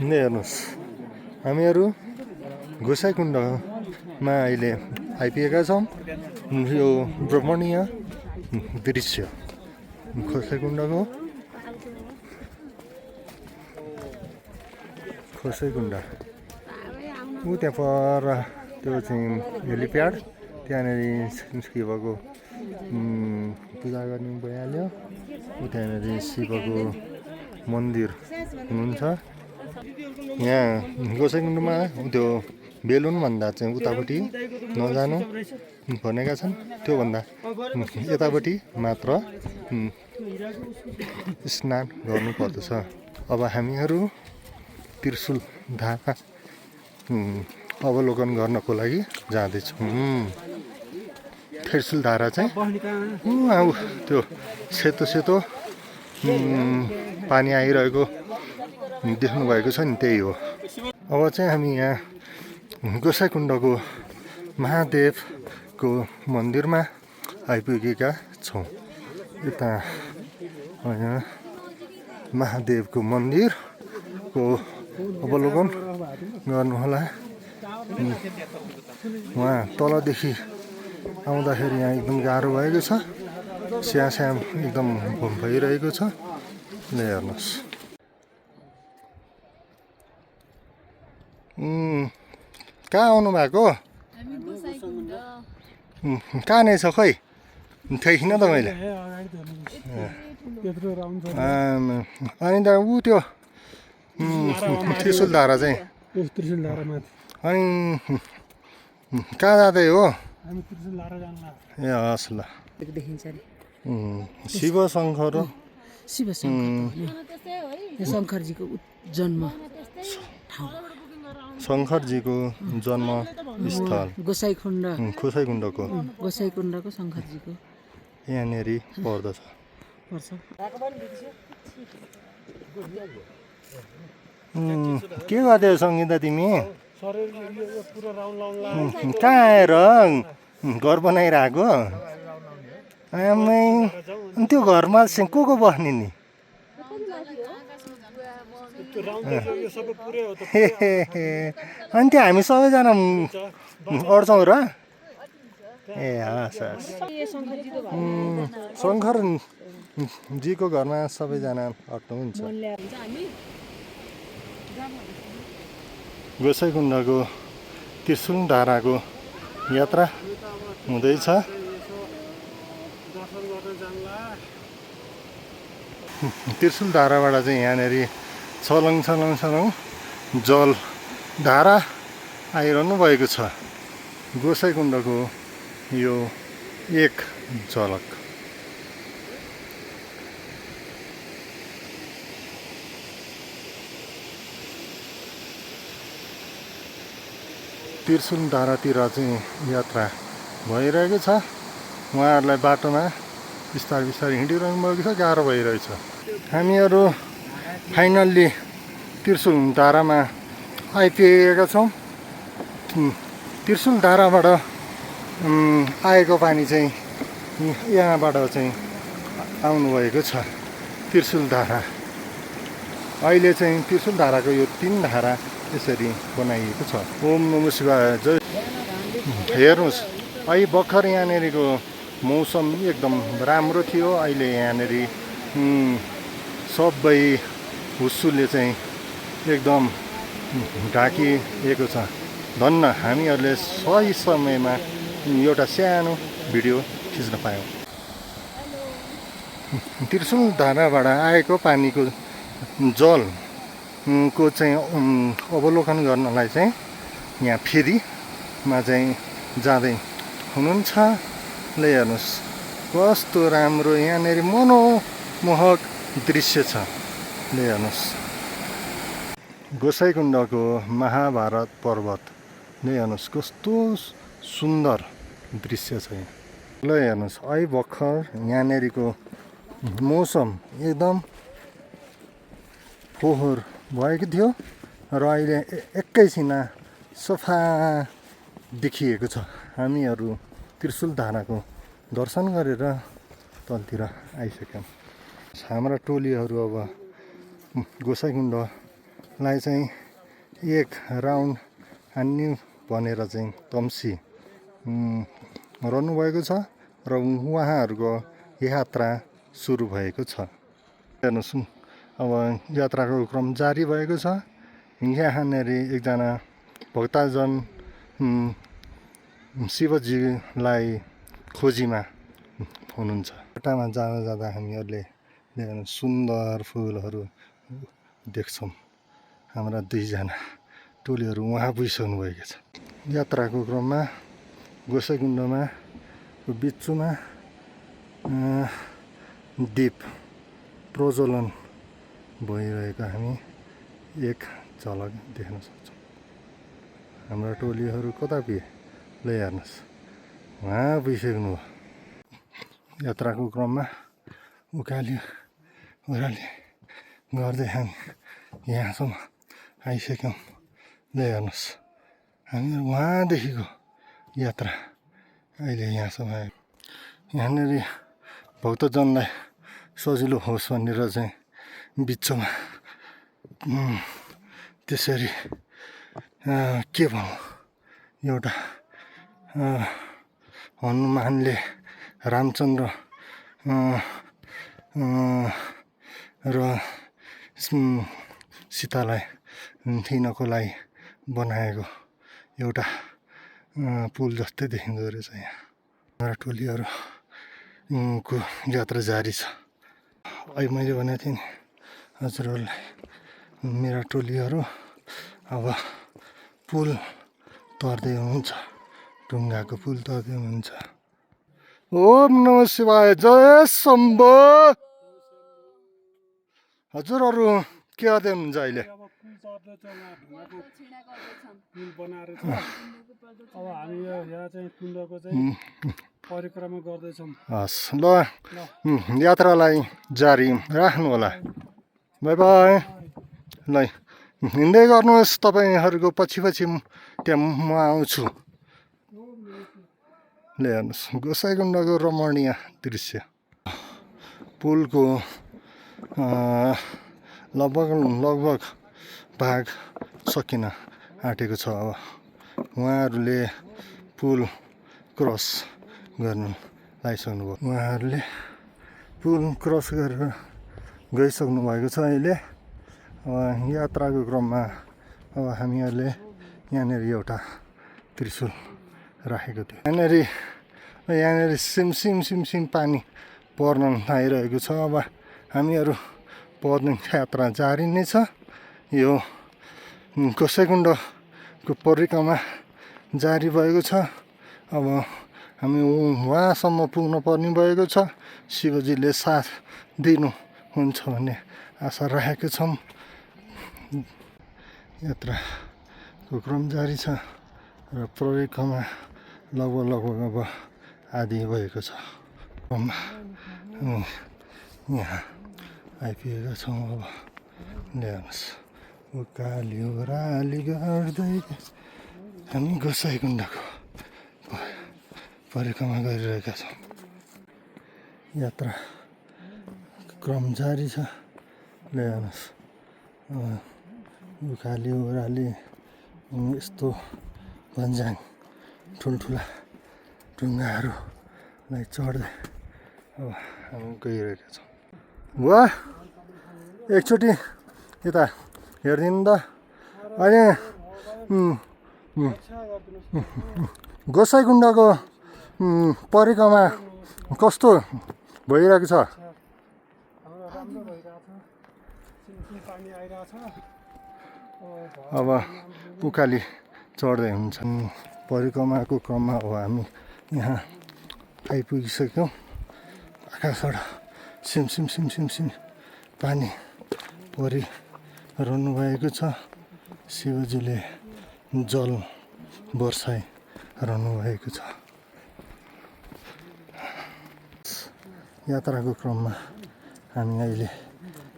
हेर्नुहोस् हामीहरू गोसाइकुण्डमा अहिले आइपुगेका छौँ। यो रमणीय दृश्य गोसाइकुण्डको ऊ त्यहाँ पर त्यो चाहिँ हेलिप्याड त्यहाँनिर शिवको पूजा गर्ने भइहाल्यो। त्यहाँनिर शिवको मन्दिर हुनुहुन्छ। यहाँ गोसाइकुण्डमा त्यो बेलुन भन्दा चाहिँ उतापट्टि नजानु भनेका छन्। त्योभन्दा यतापट्टि मात्र स्नान गर्नुपर्दछ। अब हामीहरू त्रिशुल धारा अवलोकन गर्नको लागि जाँदैछौँ। त्रिशुल धारा चाहिँ त्यो सेतो सेतो पानी आइरहेको देख्नु भएको छ नि, त्यही हो। अब चाहिँ हामी यहाँ गोसाइकुण्डको महादेवको मन्दिरमा आइपुगेका छौँ। यता यहाँ महादेवको मन्दिरको अवलोकन गर्नुहोला। उहाँ तलदेखि आउँदाखेरि यहाँ एकदम गाह्रो भएको छ। स्याम एकदम भइरहेको छ। हेर्नुहोस् कहाँ आउनु भएको? कहाँ नै छ खै थिएन त मैले। अनि त ऊ त्यो त्रिशुल धारा चाहिँ अनि कहाँ जाँदै हो? ए हस् ल। शिव शङ्कर शङ्करजीको जन्म ठाउँ, शङ्करजीको जन्मस्थल गोसाइकुण्डको शङ्करजीको यहाँनिर पर्दछ। के गर्दैछौ सङ्गीता तिमी? कहाँ आएर घर बनाइरहेको? आमै त्यो घरमा चाहिँ को बस्ने नि? अनि त्यो हामी सबैजना अड्छौँ र? ए हस् हस्। शङ्करजीको घरमा सबैजना अट्नुहुन्छ। गोसाइकुण्डको त्रिशुल धाराको यात्रा हुँदैछ। त्रिशुल धाराबाट चाहिँ यहाँनिर छलङ जल धारा आइरहनु भएको छ। गोसाइकुण्डको यो एक झलक। त्रिशुल धारातिर चाहिँ यात्रा भइरहेको छ। उहाँहरूलाई बाटोमा बिस्तारै हिँडिरहनु भएको छ। गाह्रो भइरहेछ। हामीहरू फाइनल्ली त्रिशुल धारामा आइपुगेका छौँ। त्रिशुल धाराबाट आएको पानी चाहिँ यहाँबाट चाहिँ आउनुभएको छ। त्रिशुल धारा अहिले चाहिँ त्रिशुल धाराको यो 3 धारा यसरी बनाइएको छ। ओम नमः शिवाय जय। हेर्नुहोस् अहिले भर्खर यहाँनिरको मौसम एकदम राम्रो थियो। अहिले यहाँनिर सबै हुस्सुले चाहिँ एकदम ढाकिएको छ। धन्न हामीहरूले सही समयमा एउटा सानो भिडियो खिच्न पायौँ। त्रिशुल धाराबाट आएको पानीको जलको चाहिँ अवलोकन गर्नलाई चाहिँ यहाँ फेरीमा चाहिँ जाँदै हुनुहुन्छ। ल हेर्नुहोस् कस्तो राम्रो यहाँनिर मनोमोहक दृश्य छ। ल हेर्नुहोस् गोसाइकुण्डको महाभारत पर्वत। ल हेर्नुहोस् कस्तो सुन्दर दृश्य छ यहाँ। ल हेर्नुहोस् अहिले भर्खर यहाँनिरको मौसम एकदम फोहोर भएको थियो र अहिले एकैछिनमा सफा देखिएको छ। हामीहरू त्रिशुल धाराको दर्शन गरेर तलतिर आइसक्यौँ। हाम्रा टोलीहरू अब गोसाइकुण्ड लाई चाहिँ एक राउन्ड हान्ने भनेर चाहिँ तम्सी रहनुभएको छ र उहाँहरूको यात्रा सुरु भएको छ। हेर्नुहोस् अब यात्राको क्रम जारी भएको छ। यहाँनिर एकजना भक्तजन शिवजीलाई खोजीमा हुनुहुन्छ। बाटामा जाँदा जाँदा हामीहरूले सुन्दर फुलहरू देख्छौँ। हाम्रा दुईजना टोलीहरू उहाँ पुगिसक्नु भएको छ। यात्राको क्रममा गोसाइकुण्डमा बिचुमा दीप प्रज्वलन भइरहेको हामी एक झलक देख्न सक्छौँ। हाम्रा टोलीहरू कता पुगे ल हेर्नुहोस्, उहाँ पुगिसक्नु हो। यात्राको क्रममा उकाली ओह्राली गर्दै हामी यहाँसम्म आइसक्यौँ। ल हेर्नुहोस्, हामीहरू उहाँदेखिको यात्रा अहिले यहाँसम्म आयो। यहाँनिर भक्तजनलाई सजिलो होस् भनेर चाहिँ बिचमा त्यसरी के भनौँ, एउटा हनुमानले रामचन्द्र र सीतालाई थिनको लागि बनाएको एउटा पुल जस्तै देखिँदो रहेछ। यहाँ हाम्रा टोलीहरू को यात्रा जारी छ। अहिले मैले भनेको थिएँ नि हजुरहरूलाई, मेरा टोलीहरू अब पुल तर्दै हुनुहुन्छ, ढुङ्गाको पुल तर्दै हुनुहुन्छ। ओम नमः शिवाय, जय शम्भो। हजुरहरू के गर्दै हुनुहुन्छ अहिले? पुल बनाएर अब हामी यहाँ चाहिँ कुण्डको चाहिँ परिक्रमा गर्दैछौँ। हस् ल, यात्रालाई जारी राख्नु होला। By by. ल हिँड्दै गर्नुहोस् तपाईँहरूको पछि पछि, त्यहाँ म आउँछु। ल हेर्नुहोस् गोसाइकुण्डको रमणीय दृश्य। पुलको लगभग भाग सकिन आँटेको छ। अब उहाँहरूले पुल क्रस गर्नु लागिसक्नुभयो। उहाँहरूले पुल क्रस गरेर गइसक्नु भएको छ। अहिले यात्राको क्रममा अब हामीहरूले यहाँनिर एउटा त्रिशुल राखेको थियो। यहाँनिर सिमसिम पानी पर्न थालिरहेको छ। अब हामीहरू पदयात्रा यात्रा जारी नै छ। यो गोसाइकुण्डको परिक्रमा जारी भएको छ। अब हामी उहाँसम्म पुग्न पर्ने भएको छ। शिवजीले साथ दिनुहुन्छ भन्ने आशा राखेका छौँ। यात्राको क्रम जारी छ र परिक्रमा लगभग अब आदि भएको छ। यहाँ आइपुगेका छौँ। अब ल्याउनुहोस्, उकाली ओह्राली गर्दै हामी गोसाइकुण्डको परिक्रमा गरिरहेका छौँ। यात्रा क्रम जारी छ। ल्याउनुहोस्, उकाली ओह्राली यस्तो भन्ज्याङ ठुल्ठुला ढुङ्गाहरूलाई चढ्दै अब हामी गइरहेका छौँ। वाह, एकचोटि यता हेरिदिनु त। अहिले गोसाइकुण्डको परिक्रमा कस्तो भइरहेको छ? अब उकाली चढ्दै हुन्छन्। परिक्रमाको क्रममा अब हामी यहाँ आइपुगिसक्यौँ। आकाशबाट सिम पानी परिरहनु भएको छ। शिवजीले जल बर्साइरहनु भएको छ। यात्राको क्रममा हामी अहिले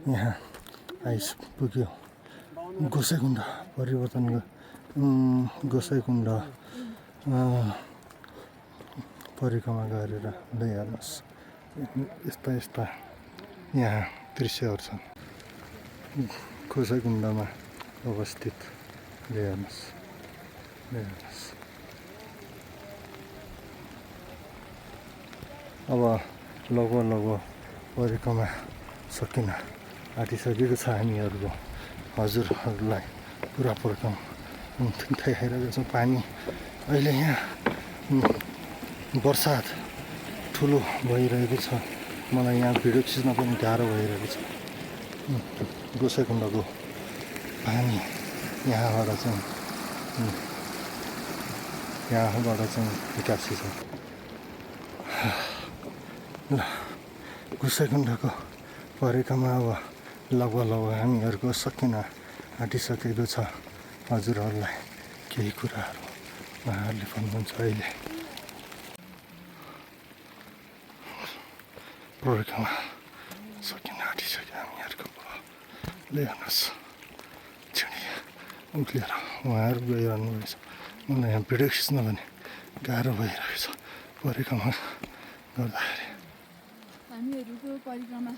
यहाँ आइपुग्यौँ। गोसाइकुण्ड गोसाइकुण्ड परिक्रमा गरेर हेर्नुहोस्, यस्ता यहाँ दृश्यहरू छन्। गोसाइकुण्डमा अवस्थित हेर्नुहोस् अब लगभग परिक्रमा सकिन आँटिसकेको छ हामीहरूको हजुरहरूलाई पुरा परिक्रमा देखाइरहेको छौँ पानी अहिले यहाँ बर्सात ठुलो भइरहेको छ मलाई यहाँ भिडियो खिच्न पनि गाह्रो भइरहेको छ गोसाइकुण्डको पानी यहाँबाट चाहिँ निकासी छ ल गोसाइकुण्डको परिक्रमा अब लगभग हामीहरूको सकिन आँटिसकेको छ हजुरहरूलाई केही कुराहरू उहाँहरूले भन्नुहुन्छ अहिले परिक्रमा सकिन आँटिसक्यो हामीहरूको हेर्नुहोस् चिडिया उक्लिएर उहाँहरू गइरहनु रहेछ मलाई यहाँ भिडियो खिच्न पनि गाह्रो भइरहेको छ परिक्रमा गर्दाखेरि हामीहरूको परिक्रमा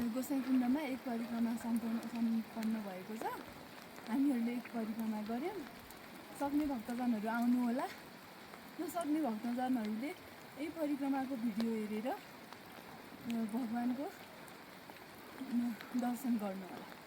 गोसाइकुण्डमा एक परिक्रमा सम्पन्न भएको छ हामीहरूले एक परिक्रमा गऱ्यौँ सक्ने भक्तजनहरू आउनु होला नसक्ने भक्तजनहरूले यही परिक्रमाको भिडियो हेरेर भगवानको दर्शन गर्नु होला